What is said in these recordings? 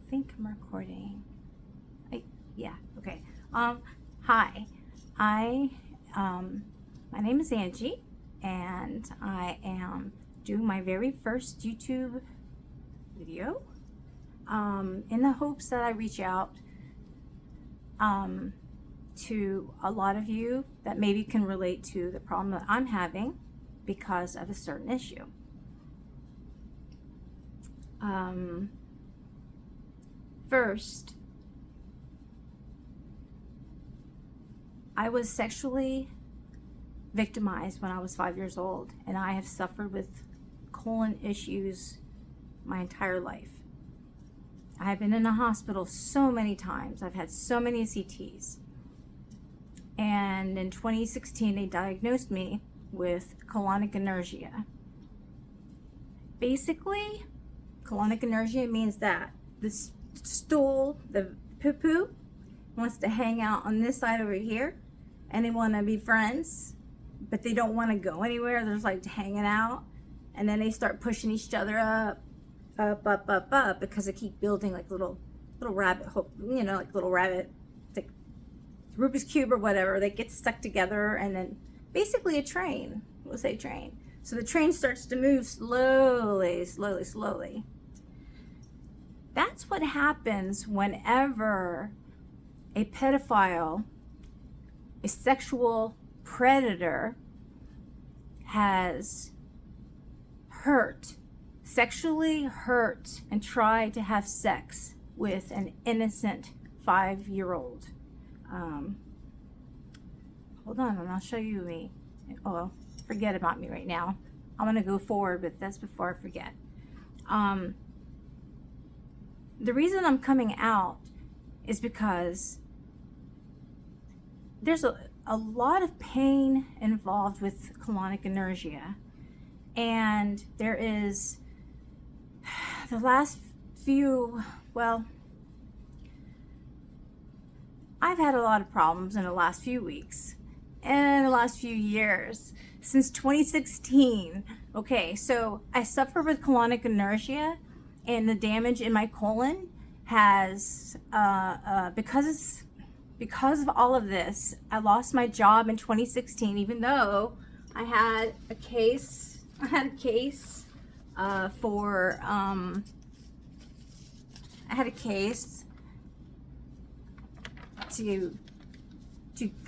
think I'm recording. Yeah, okay. Hi. I My name is Angie, and I am doing my very first YouTube video in the hopes that I reach out to a lot of you that maybe can relate to the problem that I'm having because of a certain issue. First, I was sexually victimized when I was 5 years old, and I have suffered with colon issues my entire life. I have been in the hospital so many times. I've had so many CTs. And in 2016, they diagnosed me with colonic inertia. Basically, colonic inertia means that the stool, the poo-poo, wants to hang out on this side over here, and they want to be friends, but they don't want to go anywhere. They're just like hanging out, and then they start pushing each other up, because they keep building like little rabbit hole, like little rabbit, like Rubik's Cube or whatever. They get stuck together, and then basically a train, we'll say train. So the train starts to move slowly. That's what happens whenever a pedophile, a sexual predator, has sexually hurt and tried to have sex with an innocent 5-year-old. Hold on, and I'll show you me. Oh, forget about me right now. I'm gonna go forward with this before I forget. The reason I'm coming out is because there's a lot of pain involved with colonic inertia, and there is the last few, I've had a lot of problems in the last few weeks and the last few years since 2016. Okay, so I suffer with colonic inertia, and the damage in my colon has because of all of this, I lost my job in 2016, even though I had a case for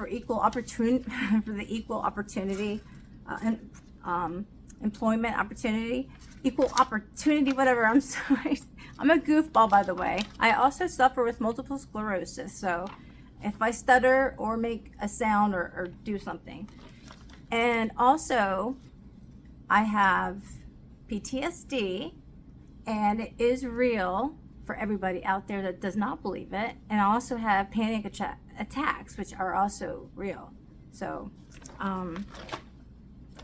equal opportunity for the equal opportunity employment opportunity, equal opportunity, whatever. I'm sorry. I'm a goofball, by the way. I also suffer with multiple sclerosis, so if I stutter or make a sound or do something. And also, I have PTSD, and it is real for everybody out there that does not believe it. And I also have panic attacks, which are also real. So,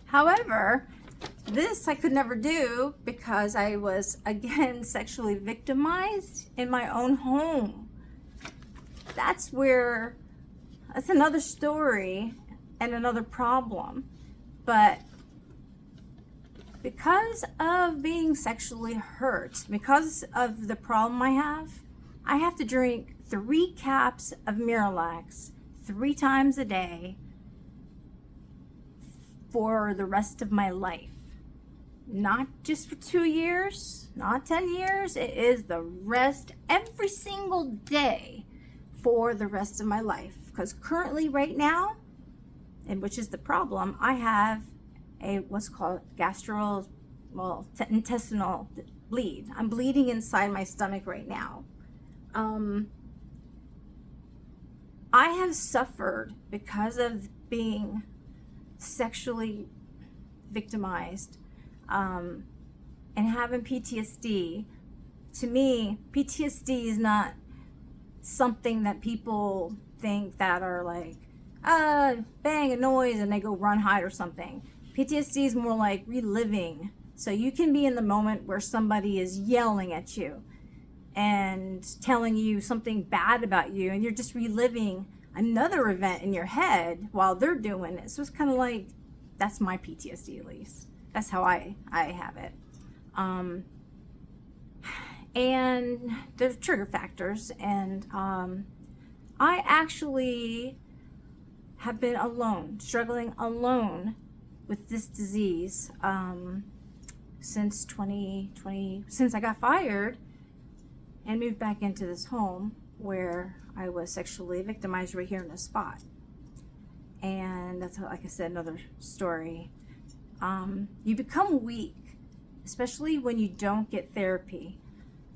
however, this I could never do because I was, again, sexually victimized in my own home. That's another story and another problem. But because of being sexually hurt, because of the problem I have to drink 3 caps of Miralax 3 times a day for the rest of my life. Not just for 2 years, not 10 years. It is the rest, every single day for the rest of my life. Because currently, right now, and which is the problem, I have what's called intestinal bleed. I'm bleeding inside my stomach right now. I have suffered because of being sexually victimized, and having PTSD. To me, PTSD is not something that people think that are like, bang, a noise, and they go run, hide, or something. PTSD is more like reliving. So you can be in the moment where somebody is yelling at you and telling you something bad about you, and you're just reliving another event in your head while they're doing it. So it's kind of like, that's my PTSD, at least. That's how I have it. and there's trigger factors, and I actually have been alone, struggling alone with this disease since 2020, since I got fired and moved back into this home where I was sexually victimized right here in the spot. And that's, like I said, another story. You become weak, especially when you don't get therapy.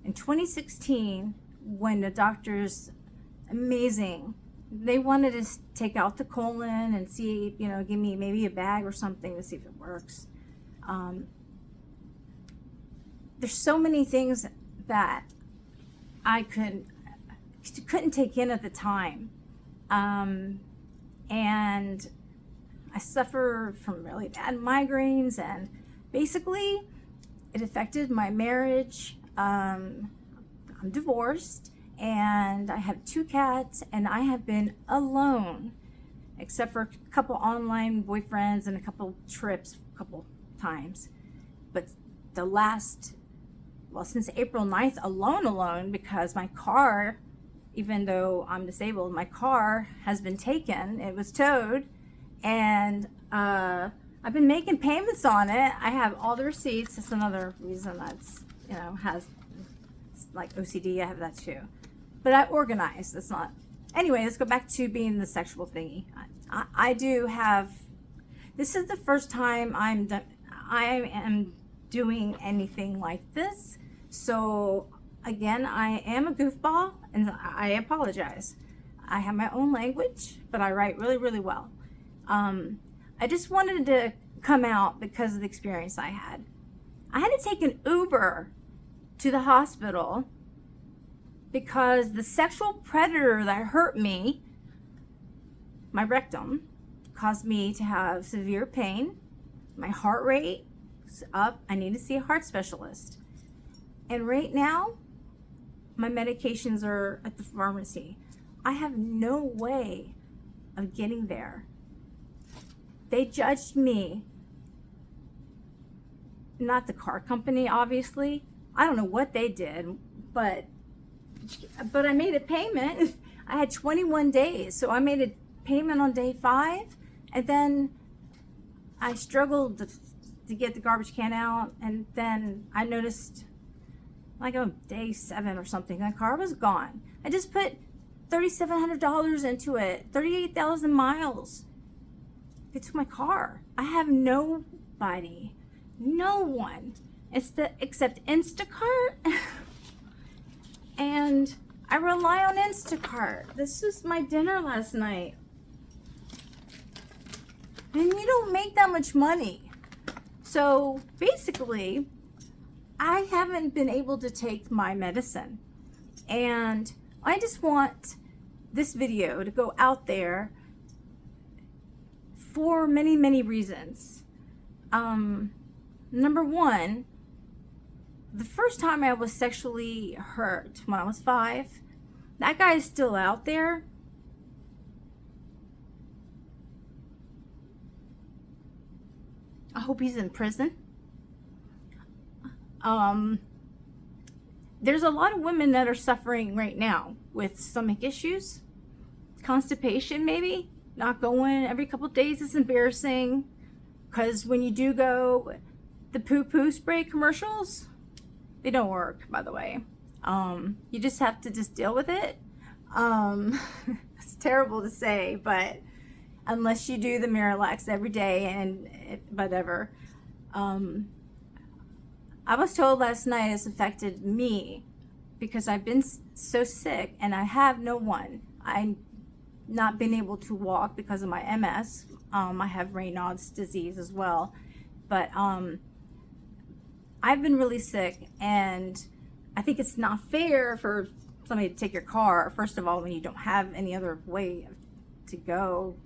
In 2016, when the doctors, amazing, they wanted to take out the colon and see, give me maybe a bag or something to see if it works. There's so many things that I couldn't take in at the time. And I suffer from really bad migraines, and basically it affected my marriage. I'm divorced, and I have 2 cats, and I have been alone, except for a couple online boyfriends and a couple trips, a couple times. But since April 9th, alone, because my car, even though I'm disabled, my car has been taken. It was towed, and I've been making payments on it. I have all the receipts. That's another reason that's, has like OCD. I have that too. But I organize. That's not. Anyway, let's go back to being the sexual thingy. I do have. This is the first time I am doing anything like this. So again, I am a goofball, and I apologize. I have my own language, but I write really, really well. I just wanted to come out because of the experience I had. I had to take an Uber to the hospital because the sexual predator that hurt me, my rectum, caused me to have severe pain. My heart rate is up. I need to see a heart specialist. And right now, my medications are at the pharmacy. I have no way of getting there. They judged me, not the car company, obviously. I don't know what they did, but I made a payment. I had 21 days, so I made a payment on day 5, and then I struggled to get the garbage can out, and then I noticed, like on day 7 or something, my car was gone. I just put $3,700 into it, 38,000 miles. They took my car. I have nobody, no one, except Instacart. And I rely on Instacart. This was my dinner last night. And you don't make that much money. So basically, I haven't been able to take my medicine. And I just want this video to go out there for many, many reasons. Number one, the first time I was sexually hurt when I was 5, that guy is still out there. I hope he's in prison. There's a lot of women that are suffering right now with stomach issues, constipation maybe, not going every couple of days is embarrassing, because when you do go, the poo-poo spray commercials, they don't work, by the way. You just have to deal with it. It's terrible to say, but unless you do the Miralax every day and whatever. I was told last night it's affected me because I've been so sick and I have no one. I've not been able to walk because of my MS. I have Raynaud's disease as well. But I've been really sick, and I think it's not fair for somebody to take your car, first of all, when you don't have any other way to go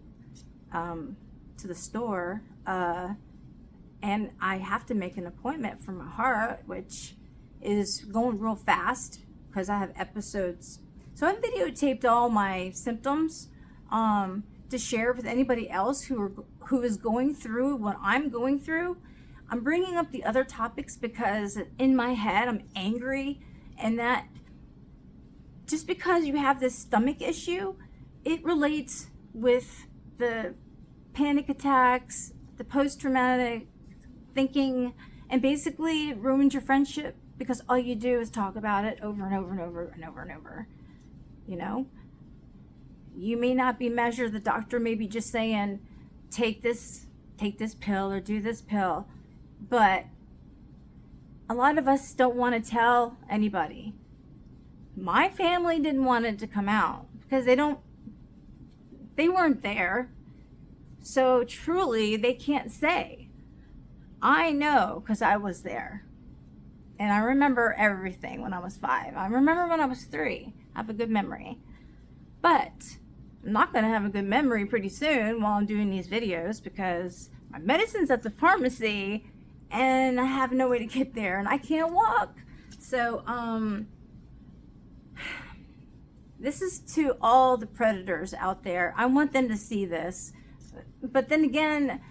to the store. And I have to make an appointment for my heart, which is going real fast because I have episodes. So I videotaped all my symptoms to share with anybody else who is going through what I'm going through. I'm bringing up the other topics because in my head I'm angry and that just because you have this stomach issue, it relates with the panic attacks, the post-traumatic thinking, and basically ruins your friendship because all you do is talk about it over and over and over and over and over. You know, you may not be measured. The doctor may be just saying, take this pill or do this pill, but a lot of us don't want to tell anybody. My family didn't want it to come out because they weren't there. So truly, they can't say. I know because I was there. And I remember everything when I was 5. I remember when I was 3. I have a good memory. But I'm not going to have a good memory pretty soon while I'm doing these videos because my medicine's at the pharmacy and I have no way to get there and I can't walk. So, this is to all the predators out there. I want them to see this. But then again,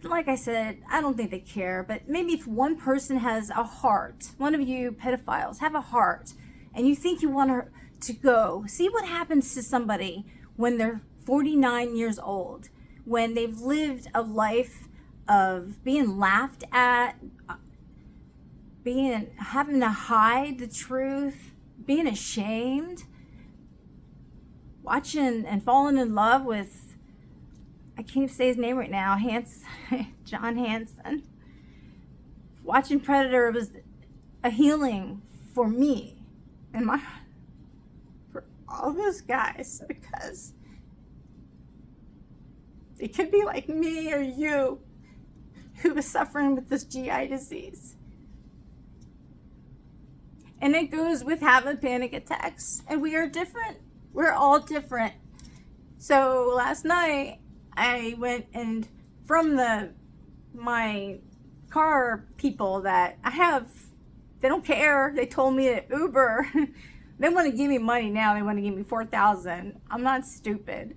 like I said, I don't think they care. But maybe if one person has a heart, one of you pedophiles have a heart, and you think you want to go, see what happens to somebody when they're 49 years old, when they've lived a life of being laughed at, having to hide the truth, being ashamed, watching and falling in love with, I can't even say his name right now, John Hanson. Watching Predator was a healing for me and for all those guys, because they could be like me or you who was suffering with this GI disease. And it goes with having panic attacks. And we are different. We're all different. So last night, I went and from my car people that I have, they don't care. They told me to Uber. They want to give me money now. They want to give me $4,000. I'm not stupid.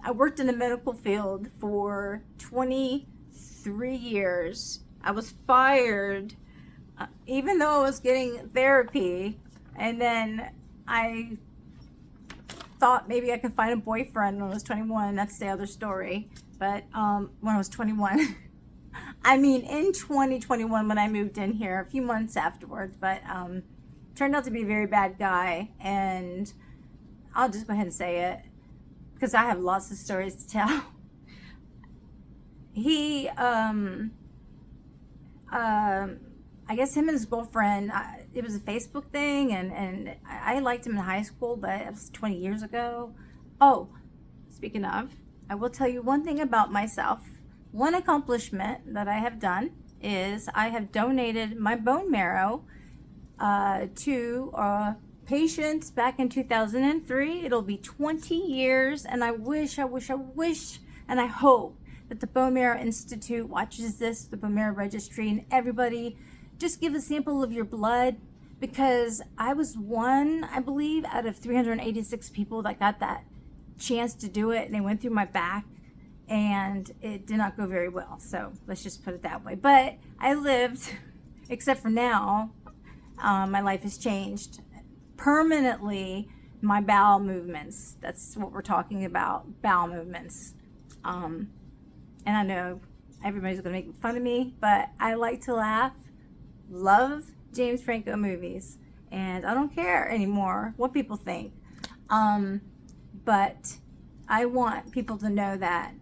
I worked in the medical field for 23 years. I was fired, even though I was getting therapy. And then I thought maybe I could find a boyfriend when I was 21. That's the other story. But when I was 21, I mean in 2021 when I moved in here, a few months afterwards, but turned out to be a very bad guy. And I'll just go ahead and say it because I have lots of stories to tell. He, I guess him and his girlfriend, it was a Facebook thing, and I liked him in high school, but it was 20 years ago. Oh, speaking of, I will tell you one thing about myself. One accomplishment that I have done is I have donated my bone marrow to patients back in 2003. It'll be 20 years, and I wish, and I hope that the Bone Marrow Institute watches this, the Bone Marrow Registry, and everybody just give a sample of your blood, because I was one, I believe, out of 386 people that got that chance to do it, and they went through my back, and it did not go very well. So let's just put it that way. But I lived, except for now, my life has changed permanently. My bowel movements, that's what we're talking about, bowel movements. And I know everybody's gonna make fun of me, but I like to laugh. Love James Franco movies, and I don't care anymore what people think. But I want people to know that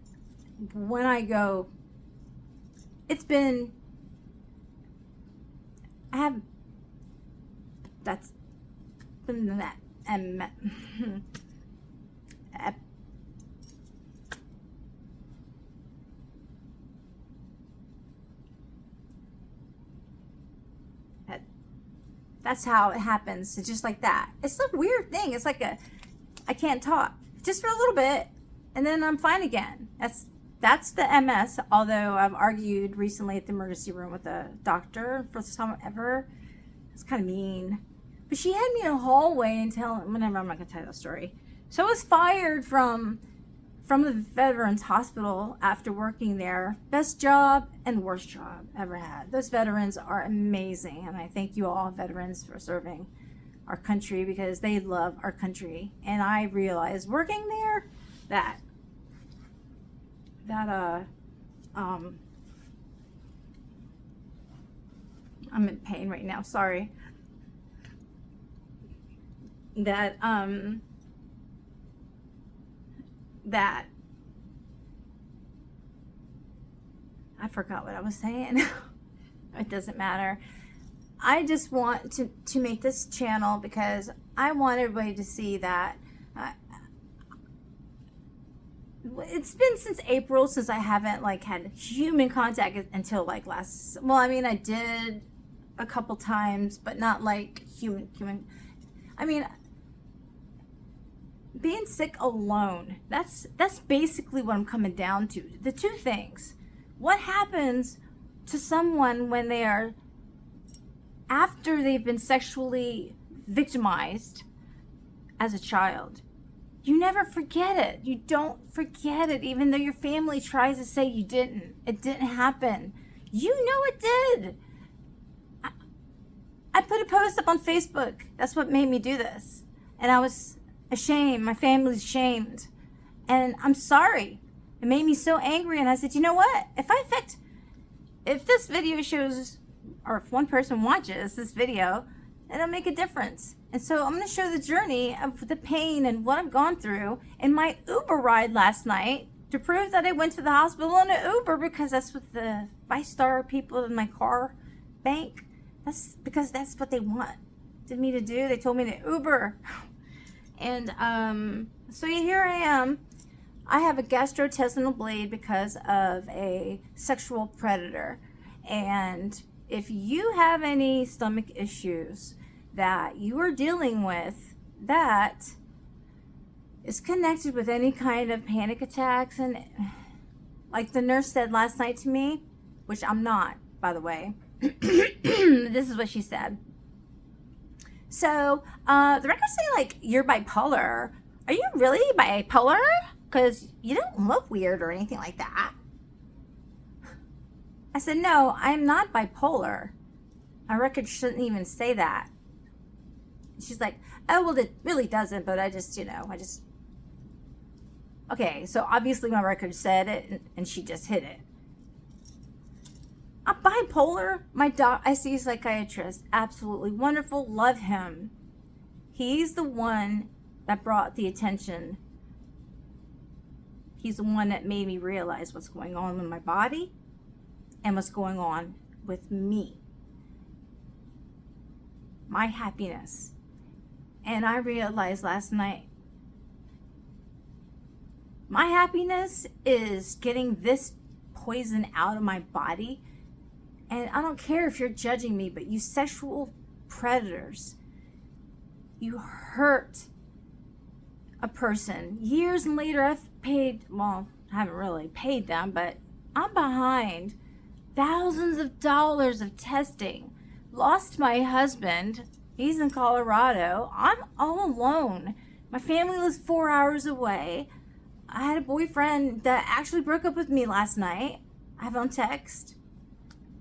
when I go, that's been that, and that's how it happens. It's just like that. It's a weird thing. It's like I can't talk just for a little bit, and then I'm fine again. That's the MS. Although I've argued recently at the emergency room with a doctor for the first time ever. It's kind of mean, but she had me in a hallway and whenever, I'm not gonna tell you that story. So I was fired from the Veterans Hospital after working there. Best job and worst job ever had. Those veterans are amazing, and I thank you all veterans for serving. our country because they love our country. And I realized working there that I'm in pain right now, sorry. That I forgot what I was saying. It doesn't matter. I just want to make this channel because I want everybody to see that it's been since April since I haven't like had human contact until like last, well, I mean, I did a couple times, but not like human. I mean, being sick alone, that's basically what I'm coming down to. The two things. What happens to someone when they are, after they've been sexually victimized as a child? You never forget it. You don't forget it, even though your family tries to say you didn't. It didn't happen. You know it did. I put a post up on Facebook. That's what made me do this. And I was ashamed. My family's ashamed. And I'm sorry. It made me so angry. And I said, you know what? If this video shows, or if one person watches this video, it'll make a difference. And so I'm going to show the journey of the pain and what I've gone through in my Uber ride last night to prove that I went to the hospital in an Uber, because that's what the ViStar people in my car bank. That's because that's what they wanted me to do. They told me to Uber. And so here I am. I have a gastrointestinal bleed because of a sexual predator. And if you have any stomach issues that you are dealing with that is connected with any kind of panic attacks, and like the nurse said last night to me, which I'm not, by the way, this is what she said. So the records say like you're bipolar. Are you really bipolar? Because you don't look weird or anything like that. I said, no, I'm not bipolar. My record shouldn't even say that. She's like, oh, well, it really doesn't, but I just. Okay, so obviously my record said it, and she just hit it. I'm bipolar. I see a psychiatrist. Absolutely wonderful. Love him. He's the one that brought the attention. He's the one that made me realize what's going on in my body and what's going on with me. My happiness. And I realized last night, my happiness is getting this poison out of my body. And I don't care if you're judging me, but you sexual predators, you hurt a person. Years later, I've paid, well, I haven't really paid them, but I'm behind thousands of dollars of testing. Lost my husband. He's in Colorado. I'm all alone. My family lives 4 hours away. I had a boyfriend that actually broke up with me last night. I have on text.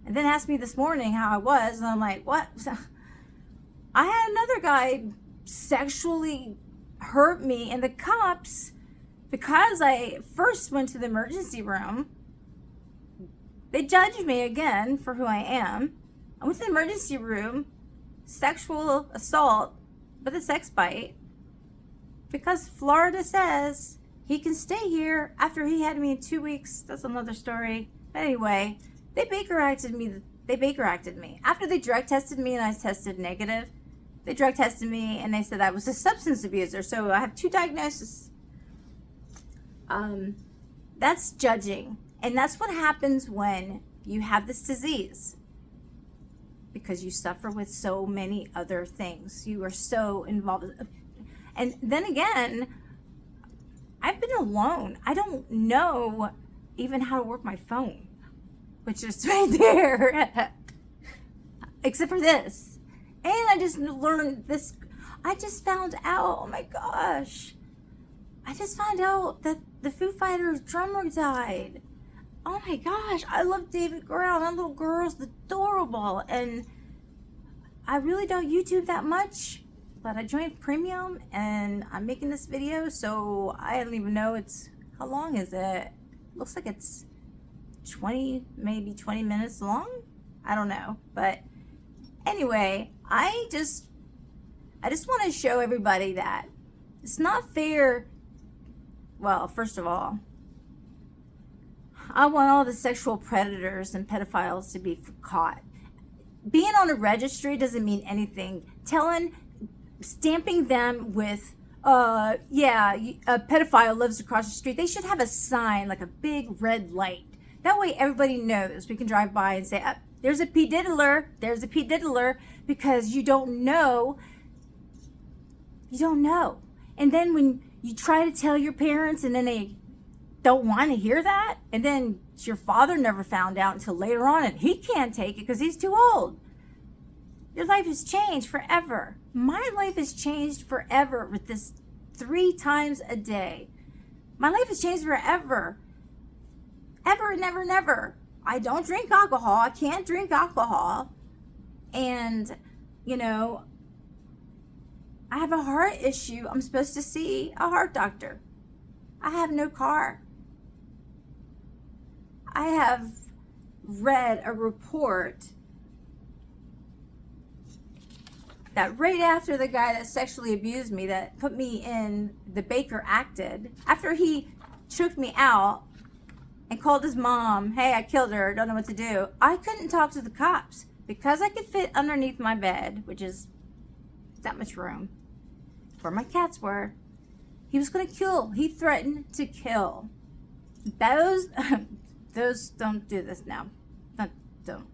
And then asked me this morning how I was. And I'm like, what? I had another guy sexually hurt me. And the cops, because I first went to the emergency room, they judged me again for who I am. I went to the emergency room, sexual assault with a sex bite, because Florida says he can stay here after he had me in 2 weeks. That's another story. But anyway, they Baker acted me. After they drug tested me and I tested negative, they drug tested me and they said I was a substance abuser. So I have 2 diagnoses. That's judging. And that's what happens when you have this disease. Because you suffer with so many other things. You are so involved. And then again, I've been alone. I don't know even how to work my phone, which is right there. Except for this. And I just learned this. I just found out, oh my gosh. I just found out that the Foo Fighters drummer died. Oh my gosh, I love David Grohl. That little girl's adorable. And I really don't YouTube that much. but I joined premium and I'm making this video, so I don't even know how long is it? Looks like it's 20, maybe 20 minutes long. I don't know, but anyway, I just want to show everybody that it's not fair. Well, first of all, I want all the sexual predators and pedophiles to be caught. Being on a registry doesn't mean anything. Stamping them with, a pedophile lives across the street. They should have a sign, like a big red light. That way everybody knows. We can drive by and say, there's a p-diddler, there's a p-diddler, because you don't know. You don't know. And then when you try to tell your parents and then they don't want to hear that, and then your father never found out until later on and he can't take it because he's too old. Your life has changed forever. My life has changed forever with this 3 times a day. My life has changed forever. Ever, never, never. I don't drink alcohol. I can't drink alcohol. And, I have a heart issue. I'm supposed to see a heart doctor. I have no car. I have read a report that right after the guy that sexually abused me, that put me in the Baker acted, after he choked me out and called his mom, hey, I killed her, don't know what to do, I couldn't talk to the cops because I could fit underneath my bed, which is that much room, where my cats were. He was going to kill. He threatened to kill. Those don't do this now. Don't.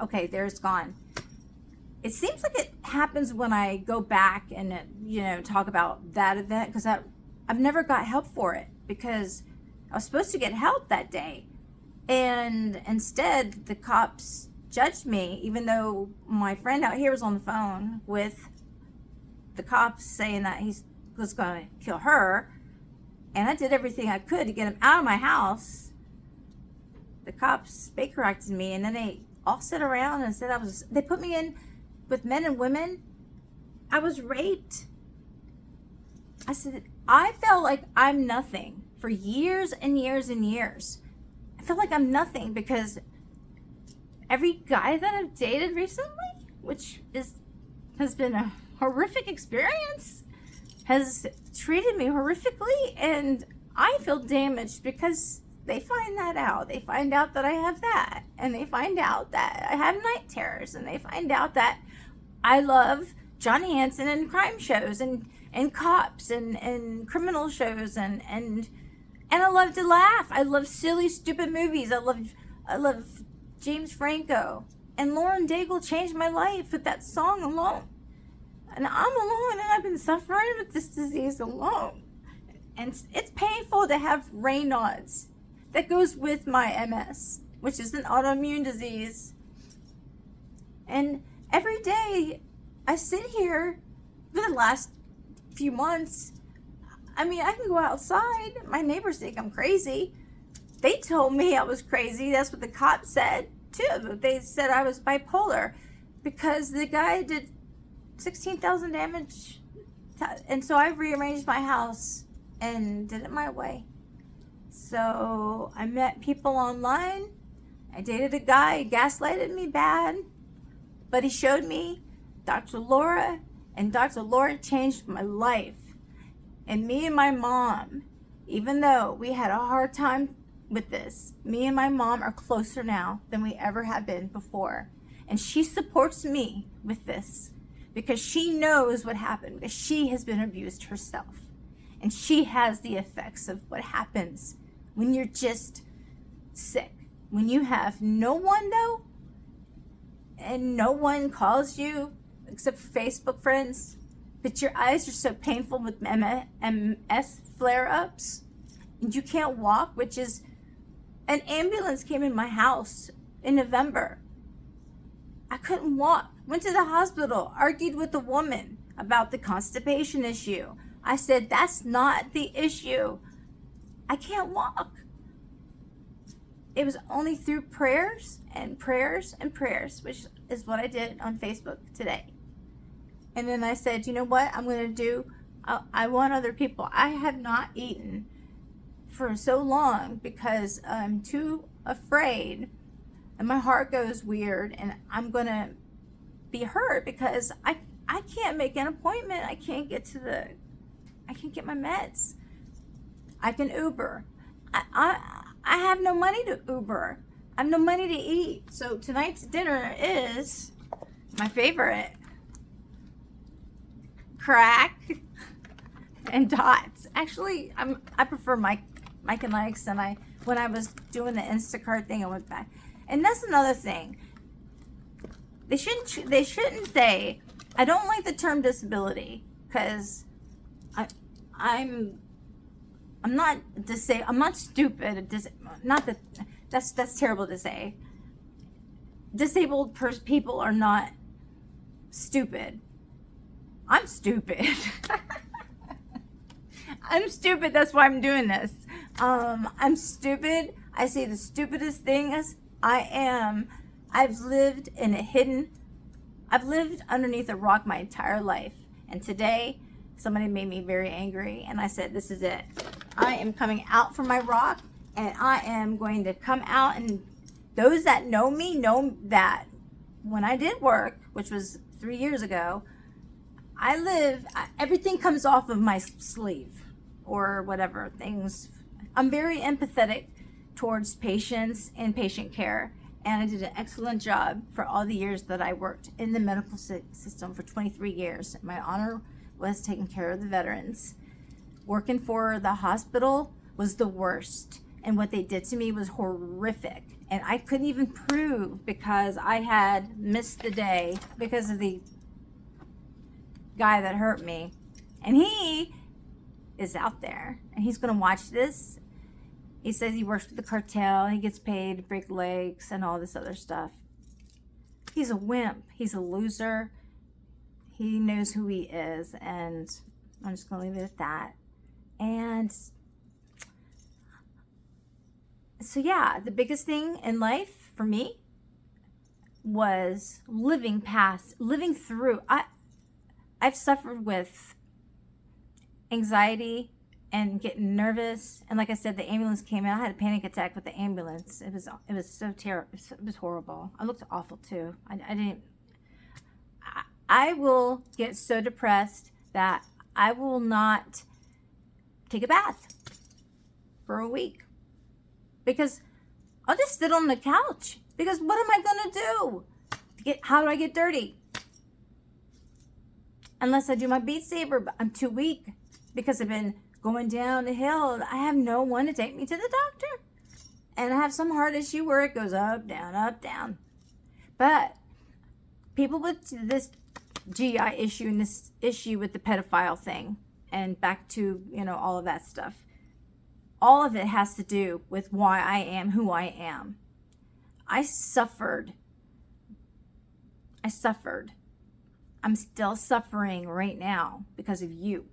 Okay, there's gone. It seems like it happens when I go back and, talk about that event, because I've never got help for it, because I was supposed to get help that day. And instead, the cops judged me, even though my friend out here was on the phone with the cops saying that he was going to kill her. And I did everything I could to get him out of my house. The cops Baker acted me, and then they all sat around and said they put me in with men and women. I was raped. I said, I felt like I'm nothing for years and years and years. I felt like I'm nothing because every guy that I've dated recently, which has been a horrific experience, has treated me horrifically, and I feel damaged because they find that out. They find out that I have that, and they find out that I have night terrors, and they find out that I love Johnny Hansen and crime shows and cops and criminal shows and I love to laugh. I love silly, stupid movies. I love James Franco. And Lauren Daigle changed my life with that song alone. And I'm alone, and I've been suffering with this disease alone. And it's painful to have Raynaud's that goes with my MS, which is an autoimmune disease. And every day I sit here for the last few months. I mean, I can go outside. My neighbors think I'm crazy. They told me I was crazy. That's what the cops said, too. They said I was bipolar because the guy did 16,000 damage. And so I rearranged my house and did it my way. So I met people online. I dated a guy. He gaslighted me bad. But he showed me Dr. Laura. And Dr. Laura changed my life. And me and my mom, even though we had a hard time with this, me and my mom are closer now than we ever have been before. And she supports me with this because she knows what happened, because she has been abused herself. And she has the effects of what happens when you're just sick. When you have no one, though, and no one calls you except for Facebook friends, but your eyes are so painful with MS flare-ups, and you can't walk, which is, an ambulance came in my house in November. I couldn't walk. Went to the hospital, argued with the woman about the constipation issue. I said, that's not the issue. I can't walk. It was only through prayers and prayers and prayers, which is what I did on Facebook today. And then I said, you know what I'm going to do? I want other people. I have not eaten for so long because I'm too afraid and my heart goes weird and I'm going to be hurt because I can't make an appointment. I can't get my meds. I can Uber. I have no money to Uber. I have no money to eat. So tonight's dinner is my favorite. Crack and dots. Actually, I prefer Mike and Legs, and when I was doing the Instacart thing, I went back. And that's another thing. They shouldn't say, I don't like the term disability, because I'm not disabled. I'm not stupid. Not that that's terrible to say. Disabled people are not stupid. I'm stupid. I'm stupid. That's why I'm doing this. I'm stupid. I say the stupidest things. I am. I've lived underneath a rock my entire life. And today, somebody made me very angry. And I said, this is it. I am coming out from my rock. And I am going to come out. And those that know me know that when I did work, which was 3 years ago, everything comes off of my sleeve or whatever things. I'm very empathetic towards patients and patient care. And I did an excellent job for all the years that I worked in the medical system for 23 years. My honor was taking care of the veterans. Working for the hospital was the worst. And what they did to me was horrific. And I couldn't even prove because I had missed the day because of the guy that hurt me. And he is out there. And he's going to watch this. He says he works for the cartel. He gets paid to break legs and all this other stuff. He's a wimp. He's a loser. He knows who he is. And I'm just going to leave it at that. And so, yeah, the biggest thing in life for me was living through. I've suffered with anxiety and getting nervous. And like I said, the ambulance came out. I had a panic attack with the ambulance. It was so terrible. It was horrible. I looked awful too. I will get so depressed that I will not take a bath for a week. Because I'll just sit on the couch. Because what am I going to do? How do I get dirty? Unless I do my Beat Saber, but I'm too weak. Because I've been going down the hill. I have no one to take me to the doctor. And I have some heart issue where it goes up, down, up, down. But people with this GI issue and this issue with the pedophile thing, and back to, all of that stuff. All of it has to do with why I am who I am. I suffered. I'm still suffering right now because of you.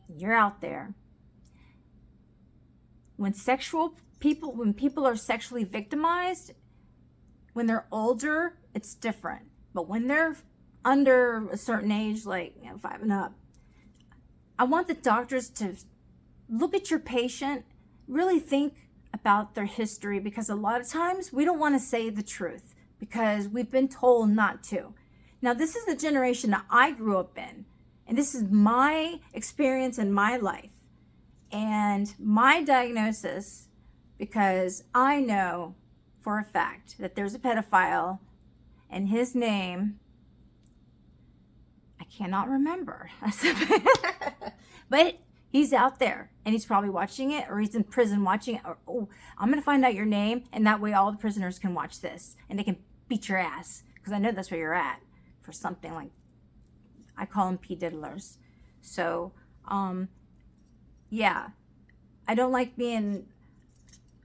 You're out there. When people are sexually victimized, when they're older, it's different. But when they're under a certain age, like 5 and up, I want the doctors to look at your patient, really think about their history, because a lot of times we don't want to say the truth because we've been told not to. Now, this is the generation that I grew up in, and this is my experience in my life and my diagnosis, because I know for a fact that there's a pedophile and his name, I cannot remember, but he's out there and he's probably watching it, or he's in prison watching it. Or, I'm going to find out your name, and that way all the prisoners can watch this and they can beat your ass, because I know that's where you're at for something like, I call them p-diddlers. So, yeah, I don't like being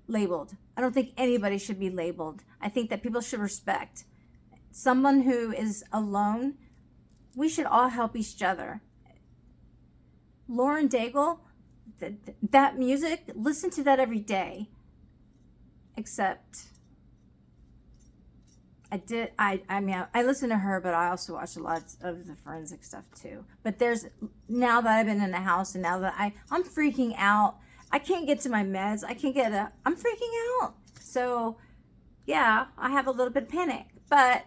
labeled. I don't think anybody should be labeled. I think that people should respect someone who is alone. We should all help each other. Lauren Daigle, that music, listen to that every day. Except I listen to her, but I also watch a lot of the forensic stuff too. But now that I've been in the house and now that I'm freaking out, I can't get to my meds. I'm freaking out. So yeah, I have a little bit of panic, but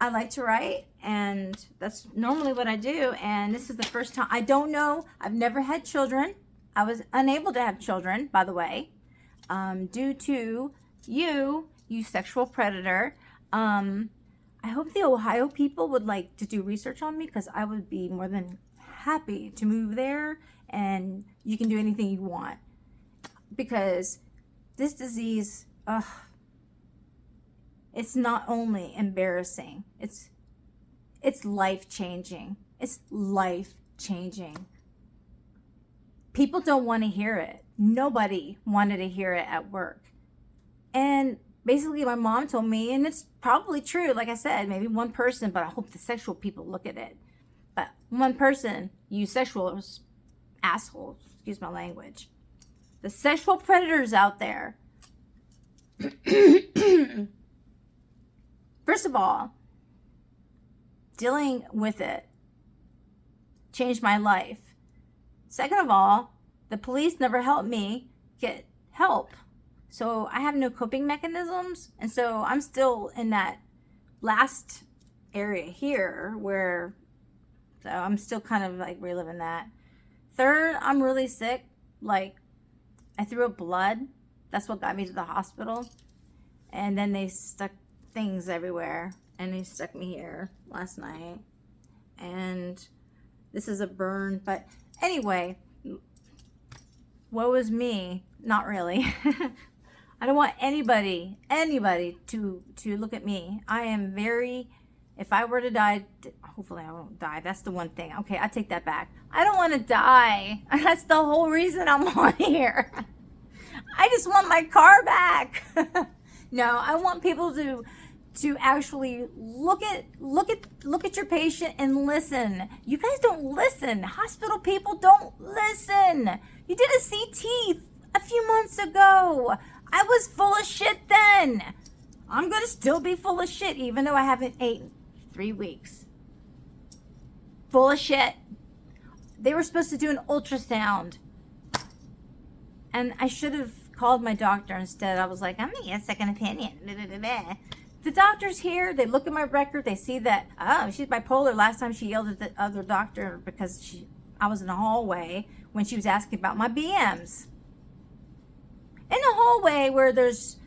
I like to write, and that's normally what I do. And this is the first time. I don't know. I've never had children. I was unable to have children, by the way, due to you sexual predator. I hope the Ohio people would like to do research on me, because I would be more than happy to move there, and you can do anything you want, because this disease, it's not only embarrassing, it's life-changing. It's life-changing. People don't want to hear it. Nobody wanted to hear it at work. And basically my mom told me, and it's probably true, like I said, maybe one person, but I hope the sexual people look at it. But one person, you sexual assholes, excuse my language, the sexual predators out there, first of all, dealing with it changed my life. Second of all, the police never helped me get help. So I have no coping mechanisms. And so I'm still in that last area here so I'm still kind of like reliving that. Third, I'm really sick. Like, I threw up blood. That's what got me to the hospital. And then they stuck things everywhere. And they stuck me here last night. And this is a burn. But anyway, woe is me. Not really. I don't want anybody to look at me. I am very, if I were to die, hopefully I won't die. That's the one thing. Okay, I take that back. I don't want to die. That's the whole reason I'm on here. I just want my car back. No, I want people to actually look at your patient and listen. You guys don't listen. Hospital people don't listen. You did a CT a few months ago. I was full of shit then. I'm going to still be full of shit even though I haven't ate in 3 weeks. Full of shit. They were supposed to do an ultrasound. And I should have called my doctor instead. I was like, I'm going to get a second opinion. The doctor's here. They look at my record. They see that, she's bipolar. Last time she yelled at the other doctor because I was in the hallway when she was asking about my BMs. In the hallway where there's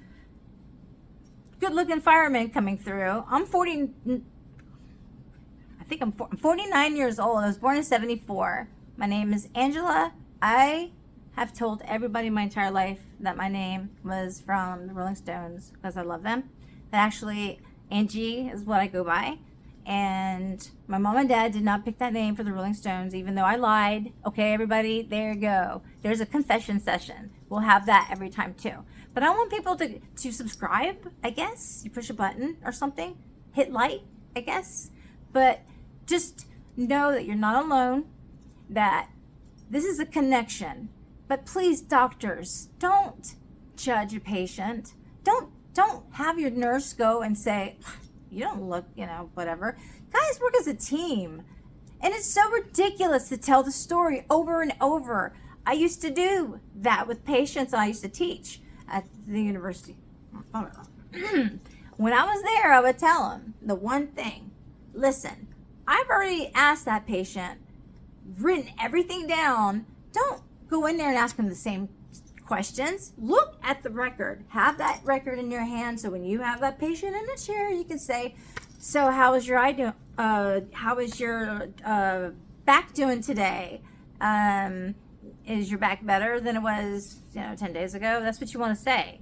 good-looking firemen coming through. I'm 49 years old. I was born in 1974. My name is Angela. I have told everybody my entire life that my name was from the Rolling Stones because I love them. But actually, Angie is what I go by. And my mom and dad did not pick that name for the Rolling Stones, even though I lied. Okay, everybody, there you go. There's a confession session. We'll have that every time too. But I want people to subscribe, I guess. You push a button or something. Hit like, I guess. But just know that you're not alone, that this is a connection. But please, doctors, don't judge a patient. Don't have your nurse go and say, you don't look, whatever. Guys work as a team. And it's so ridiculous to tell the story over and over. I used to do that with patients I used to teach at the university. When I was there, I would tell them the one thing. Listen, I've already asked that patient, written everything down. Don't go in there and ask them the same questions. Look at the record. Have that record in your hand so when you have that patient in the chair, you can say, so how is your eye doing? How is your back doing today? Is your back better than it was 10 days ago? That's what you want to say,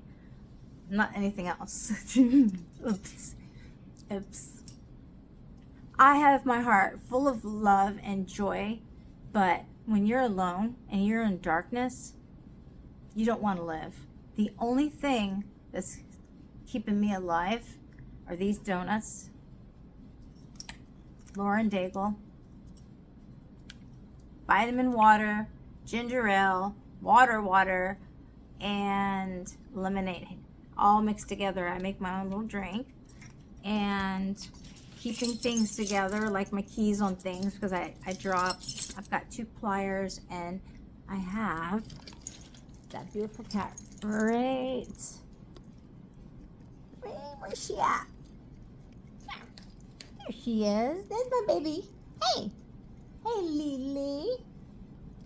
not anything else. Oops. I have my heart full of love and joy, but when you're alone and you're in darkness, you don't want to live. The only thing that's keeping me alive are these donuts. Lauren Daigle. vitamin water, ginger ale, water, and lemonade. All mixed together. I make my own little drink. And keeping things together, like my keys on things, because I dropped. I've got 2 pliers, and I have that beautiful cat right. Where's she at? There she is. There's my baby. Hey. Hey, Lily.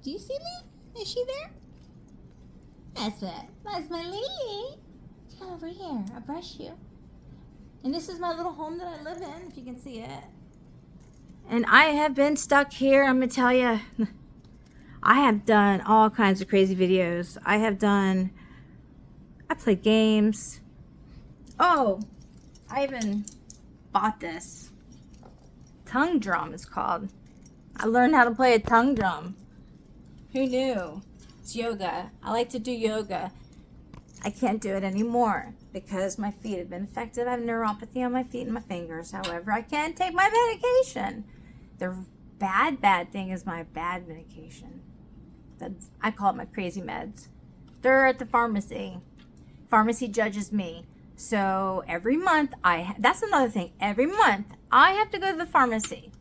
Do you see me? Is she there? That's it. That's my Lily. Come over here. I'll brush you. And this is my little home that I live in, if you can see it. And I have been stuck here. I'm going to tell you, I have done all kinds of crazy videos. I played games. Oh, I even bought this. Tongue drum is called. I learned how to play a tongue drum. Who knew? It's yoga. I like to do yoga. I can't do it anymore because my feet have been affected. I have neuropathy on my feet and my fingers. However, I can't take my medication. The bad thing is my bad medication. I call it my crazy meds. They're at the pharmacy. Pharmacy judges me. So every month, that's another thing. Every month, I have to go to the pharmacy.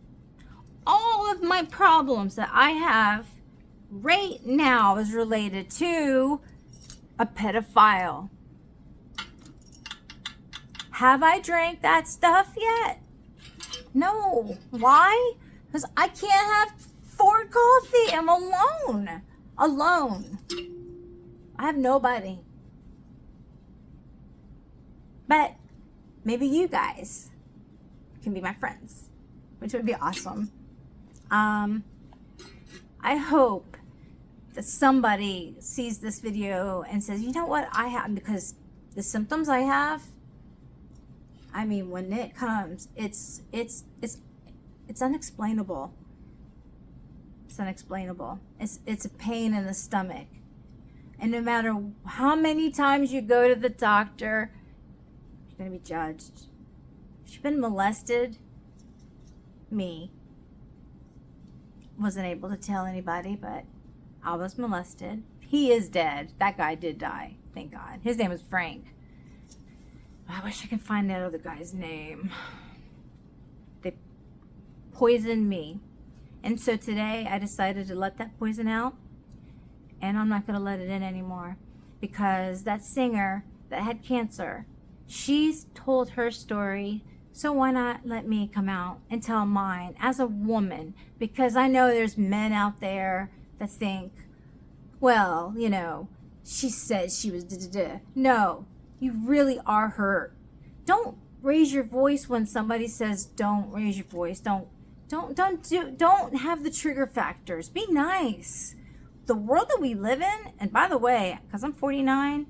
All of my problems that I have right now is related to a pedophile. Have I drank that stuff yet? No. Why? Because I can't have 4 coffee. I'm alone. I have nobody. But maybe you guys can be my friends, which would be awesome. I hope that somebody sees this video and says, you know what, I have, because the symptoms I have, I mean, when it comes, it's unexplainable. It's unexplainable. It's a pain in the stomach. And no matter how many times you go to the doctor, you're going to be judged. If you've been molested, me, wasn't able to tell anybody, but I was molested. He is dead. That guy did die. Thank God. His name was Frank. I wish I could find that other guy's name. They poisoned me. And so today I decided to let that poison out. And I'm not going to let it in anymore. Because that singer that had cancer, she's told her story. So why not let me come out and tell mine as a woman? Because I know there's men out there that think, well, you know, she said she was da-da-da. No, you really are hurt. Don't raise your voice when somebody says don't raise your voice. Don't have the trigger factors. Be nice. The world that we live in, and by the way, because I'm 49,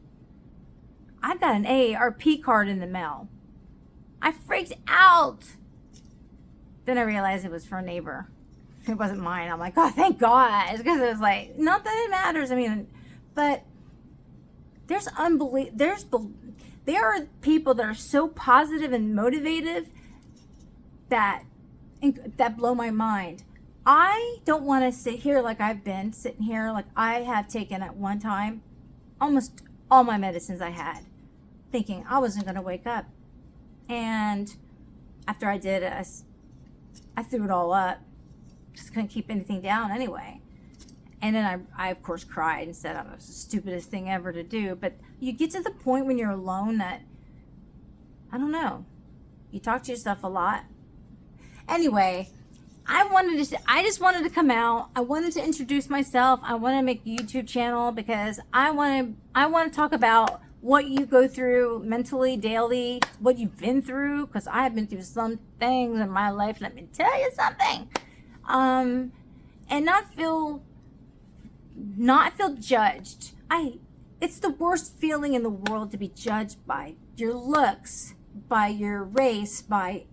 I got an AARP card in the mail. I freaked out. Then I realized it was for a neighbor. It wasn't mine. I'm like, oh, thank God. Because it was like, not that it matters. I mean, but there are people that are so positive and motivative that blow my mind. I don't want to sit here like I've been sitting here. Like I have taken at one time almost all my medicines I had, thinking I wasn't going to wake up. And after I did, I threw it all up. Just couldn't keep anything down anyway. And then I of course cried and said it was the stupidest thing ever to do. But you get to the point when you're alone that, I don't know, you talk to yourself a lot. Anyway, I just wanted to come out. I wanted to introduce myself. I want to make a YouTube channel because I want to talk about what you go through mentally, daily, what you've been through, because I have been through some things in my life. Let me tell you something. And not feel judged. It's the worst feeling in the world to be judged by your looks, by your race, by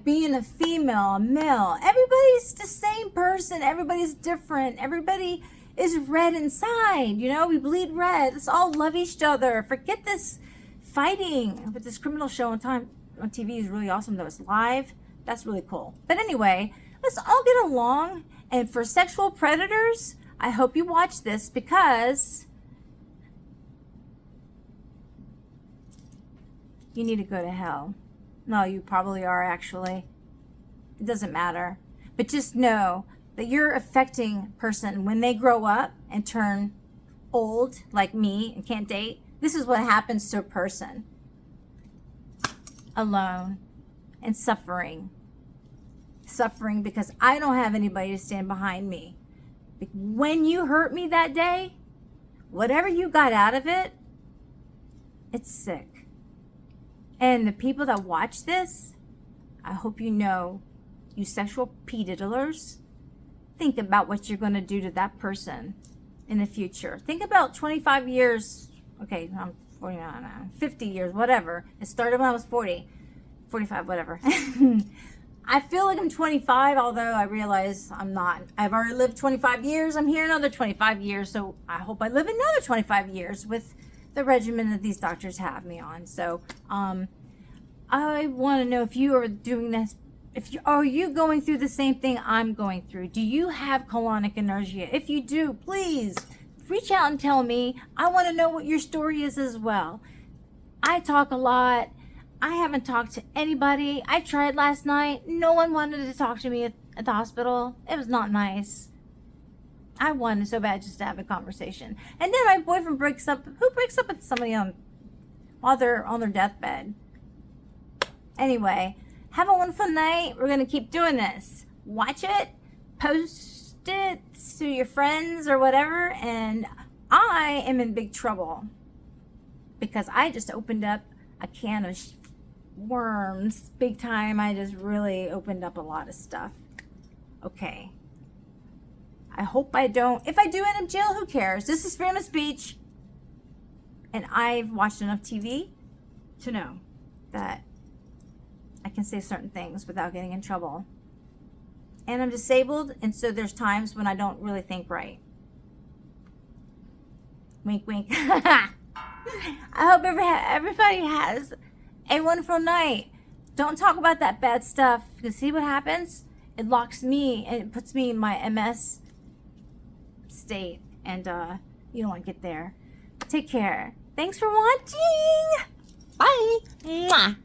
being a female, a male. Everybody's the same person. Everybody's different. Everybody is red inside. You know, we bleed red. Let's all love each other. Forget this fighting. But this criminal show on TV is really awesome, though. It's live. That's really cool. But anyway, let's all get along And for sexual predators, I hope you watch this, because you need to go to hell. No, you probably are, actually. It doesn't matter. But just know that you're affecting a person when they grow up and turn old, like me, and can't date. This is what happens to a person. Alone and suffering. Suffering because I don't have anybody to stand behind me. When you hurt me that day, whatever you got out of it, it's sick. And the people that watch this, I hope you know, you sexual pediddlers, think about what you're going to do to that person in the future. Think about 25 years. Okay, I'm 49, 50 years, whatever. It started when I was 40, 45, whatever. I feel like I'm 25, although I realize I'm not. I've already lived 25 years. I'm here another 25 years, so I hope I live another 25 years with the regimen that these doctors have me on. So I want to know if you are doing this. Are you going through the same thing I'm going through? Do you have colonic inertia? If you do, please reach out and tell me. I want to know what your story is as well. I talk a lot. I haven't talked to anybody. I tried last night. No one wanted to talk to me at the hospital. It was not nice. I wanted so bad just to have a conversation. And then my boyfriend breaks up. Who breaks up with somebody while they're on their deathbed? Anyway, have a wonderful night. We're going to keep doing this. Watch it. Post it to your friends or whatever. And I am in big trouble because I just opened up a can of worms big time. I just really opened up a lot of stuff. Okay. I hope I don't. If I do end up jail, who cares? This is freedom of speech. And I've watched enough TV to know that I can say certain things without getting in trouble. And I'm disabled, and so there's times when I don't really think right. Wink, wink. I hope everybody has a wonderful night. Don't talk about that bad stuff, because see what happens? It locks me and it puts me in my MS state, and you don't want to get there. Take care. Thanks for watching. Bye. Mwah.